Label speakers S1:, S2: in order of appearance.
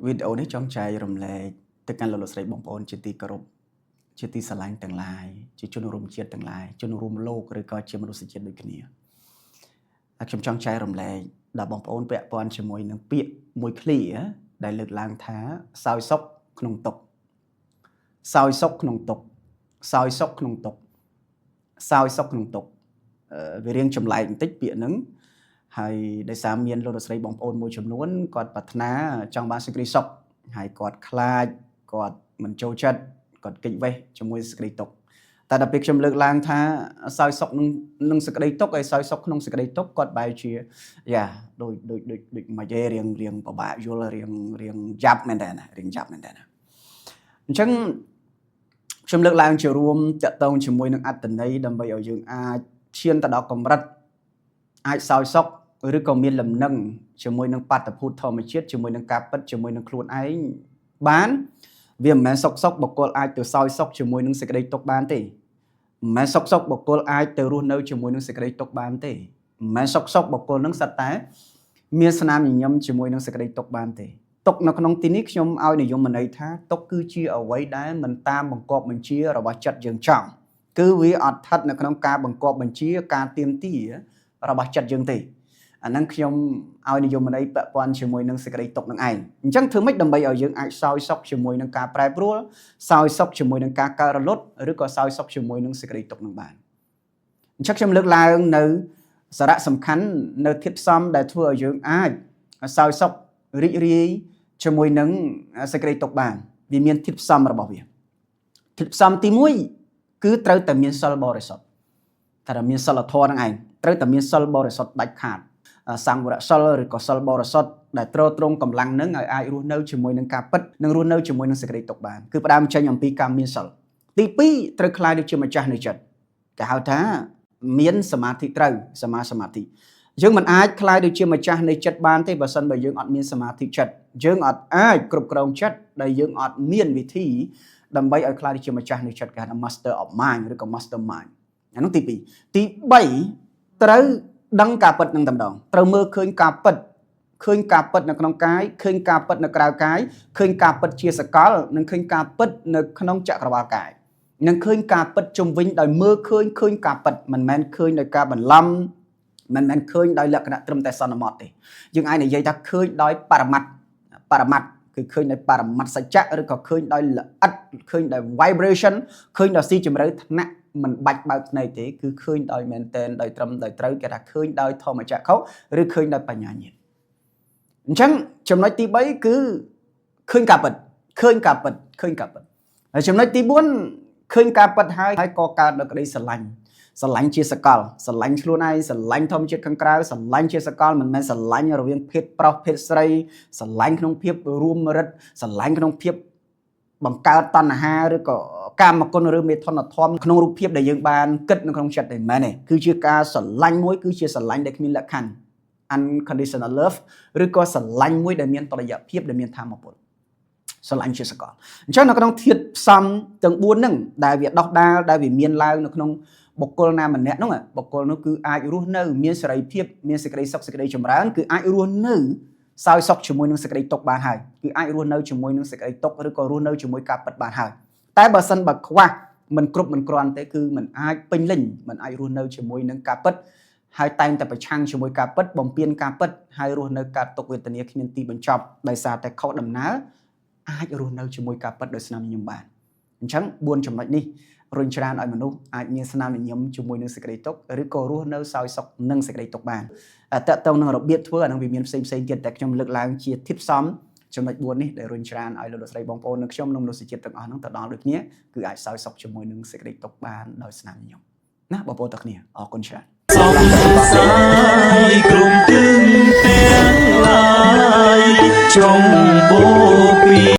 S1: វីដេអូនេះចង់ចែករំលែកទៅកាន់លោកស្រីបងប្អូនជាទីគោរពជាទីស្រឡាញ់ទាំងឡាយជាជនរួមជាតិទាំងឡាយជនរួមលោកឬក៏ជាមនុស្សជាតិដូចគ្នាហើយខ្ញុំចង់ចែករំលែកដល់បងប្អូនពាក់ព័ន្ធជាមួយនឹងពាក្យមួយឃ្លាដែលលើកឡើងថាសោយសុខក្នុងទុក្ខសោយសុខក្នុងទុក្ខសោយសុខក្នុងទុក្ខសោយសុខក្នុងទុក្ខវារៀងចម្លែកបន្តិចពាក្យហ្នឹងហើយដោយសារមានលោកស្រីបងប្អូនមួយចំនួនគាត់ប្រាថ្នាចង់បានសេចក្តីសុខហើយគាត់ខ្លាចគាត់មិនចូលចិត្តគាត់គេចវេះជាមួយសេចក្តីទុក្ខតែដល់ពេលខ្ញុំលើកឡើងថាសោយសុខនឹងសេចក្តីទុក្ខហើយសោយសុខក្នុងសេចក្តីទុក្ខគាត់បែរជាយ៉ាដូចមិនទេរៀងពិបាកយល់រៀងយ៉ាប់មែនតើណារៀងយ៉ាប់មែនតើណាអញ្ចឹងខ្ញុំលើកឡើងជារួមតកតងជាមួយនឹងអត្តន័យដើម្បីឲ្យយើងអាចឈានទៅដល់កម្រិតអាចសោយសុខឬក៏មានលំនឹងជាមួយនឹងបាតុភូតធម្មជាតិជាមួយនឹងការពិតជាមួយនឹងខ្លួនឯងបានវាមិនមែនសុខបុគ្គលអាចទៅសោយសុខជាមួយនឹងសេចក្តីទុក្ខបានទេមិនមែនសុខបុគ្គលអាចទៅរស់នៅជាមួយនឹងសេចក្តីទុក្ខបានទេមិនមែនសុខបុគ្គលនឹងសិតតែមានស្នាមញញឹមជាមួយនឹងសេចក្តីទុក្ខបានទេទុក្ខនៅក្នុងទីនេះខ្ញុំឲ្យនិយមន័យថាទុក្ខគឺជាអ្វីដែលមិនតាមបង្គាប់បញ្ជារបស់ចិត្តយើងចង់គឺវាអត់ស្ថិតនៅក្នុងការបង្គាប់បញ្ជាការទាមទាររបស់ចិត្តយើងទេអាហ្នឹងខ្ញុំឲ្យនិយមន័យពាក់ព័ន្ធជាមួយនឹងសេចក្តីទុក្ខនឹងឯងអញ្ចឹងធ្វើម៉េចដើម្បីឲ្យយើងអាចសោយសុខជាមួយនឹងការប្រែប្រួលសោយសុខជាមួយនឹងការកើតរលត់ឬក៏សោយសុខជាមួយនឹងសេចក្តីទុក្ខនឹងបានអញ្ចឹងខ្ញុំលើកឡើងនៅសារៈសំខាន់នៅធាតុផ្សំដែលធ្វើឲ្យយើងអាចសោយសុខរីករាយជាមួយនឹងសេចក្តីទុក្ខបានវាមានធាតុផ្សំរបស់វាធាតុផ្សំទី1គឺត្រូវតែមានសិលបរិសុទ្ធតែមានសិលធម៌នឹងឯងត្រូវតែមានសិលបរិសុទ្ធដាច់ខាតសង្វរសិលឬក៏សិលបរិសុទ្ធដែលទ្រទ្រង់កម្លាំងនឹងឲ្យអាចរស់នៅជាមួយនឹងការពិតនិងរស់នៅជាមួយនឹងសេចក្តីទុក្ខបានគឺផ្ដើមចេញអំពីការមានសិលទី2ត្រូវខ្លាយទៅជាម្ចាស់នៃចិត្តគេហៅថាមានសមាធិត្រូវសមាសមាធិយើងមិនអាចខ្លាយទៅជាម្ចាស់នៃចិត្តបានទេបើសិនបើយើងអត់មានសមាធិចិត្តយើងអត់អាចគ្រប់គ្រងចិត្តដែលយើងអត់មានវិធីដើម្បីឲ្យខ្លាយទៅជាម្ចាស់នៃចិត្តគេហៅថា master of mind ឬក៏ master mind អានោះទី2ទី3ត្រូវដឹងការពិតនឹងតែម្ដងត្រូវមើលឃើញការពិតនៅក្នុងកាយឃើញការពិតនៅក្រៅកាយឃើញការពិតជាសកលនិងឃើញការពិតនៅក្នុងចក្រវាលកាយនិងឃើញការពិតជុំវិញដោយមើលឃើញការពិតមិនមែនឃើញដោយការបន្លំមិនមែនឃើញដោយលក្ខណៈត្រឹមតែសន្មតទេយើងអាចនិយាយថាឃើញដោយបរមត្តគឺឃើញដោយបរមត្តសច្ចៈឬក៏ឃើញដោយល្អិតឃើញដោយ vibration ឃើញដោយស៊ីជម្រៅថ្នាក់មិនបាច់បើកភ្នែកទេគឺឃើញដោយមែនតែនដោយត្រឹមដោយត្រូវគេថាឃើញដោយធម្មចក្ខុឬឃើញដោយបញ្ញាញាណអញ្ចឹងចំណុចទី3គឺឃើញការពិតហើយចំណុចទី4ឃើញការពិតហើយក៏កើតដល់ក្តីស្រឡាញ់ជាសកលស្រឡាញ់ខ្លួនឯងស្រឡាញ់ធម្មជាតិខាងក្រៅស្រឡាញ់ជាសកលមិនមែនស្រឡាញ់រវាងភេទប្រុសភេទស្រីស្រឡាញ់ក្នុងភាពរួមរិទ្ធស្រឡាញ់ក្នុងភាពបង្កើតតណ្ហាឬក៏កាមគុណឬមេធនធម៌ក្នុងរូបភាពដែលយើងបានគិតនៅក្នុងចិត្តតែមែនទេគឺជាការស្រឡាញ់មួយគឺជាស្រឡាញ់ដែលគ្មានលក្ខខណ្ឌ unconditional love ឬក៏ស្រឡាញ់មួយដែលមានតុល្យភាពដែលមានធម៌ពលស្រឡាញ់ជាសកលអញ្ចឹងនៅក្នុងធាតុផ្សំទាំង4ហ្នឹងដែលវាដោះដាលដែលវាមានឡើងនៅក្នុងបុគ្គលណាម្នាក់ហ្នឹងបុគ្គលនោះគឺអាចរស់នៅមានសេរីភាពមានសេចក្តីសុខសេចក្តីចម្រើនគឺអាចរស់នៅសោយសុខជាមួយនឹងសេចក្តីទុក្ខបានហើយគឺអាចរស់នៅជាមួយនឹងសេចក្តីទុក្ខឬក៏រស់នៅជាមួយការពិតបានហើយតែបើសិនបើខ្វះមិនគ្រប់មិនគ្រាន់ទេគឺมันអាចពេញលេញมันអាចរស់នៅជាមួយនឹងការពិតហើយតែងតែប្រឆាំងជាមួយការពិតបំពេញការពិតហើយរស់នៅការទុក្ខវេទនាគ្មានទីបញ្ចប់ដោយសារតែខុសដំណើរអាចរស់នៅជាមួយការពិតដោយស្នាមញញឹមបានអញ្ចឹង4ចំណុចនេះរុញច្រានឲ្យមនុស្សអាចមានស្នាមញញឹមជាមួយនឹងសេចក្តីទុក្ខឬក៏រស់នៅសោយសុខនឹងសេចក្តីទុក្ខបានតើតើនឹងរបៀបធ្វើអានឹងវាមានផ្សេងទៀតតែខ្ញុំលើកឡើងជាធាតុផ្សំចំណុច4នេះដែលរុញច្រានឲ្យលោកស្រីបងប្អូននិងខ្ញុំនិងមនុស្សជាតិទាំងអស់ហ្នឹងទៅដល់ដូចគ្នាគឺអាចសោយសុខជាមួយនឹងសេចក្តីទុក្ខបានដោយស្នាមញញឹមណាបងប្អូនទាំងគ្នាអរគុណច្រើនក្រុមទាំងឡាយចុងបូពី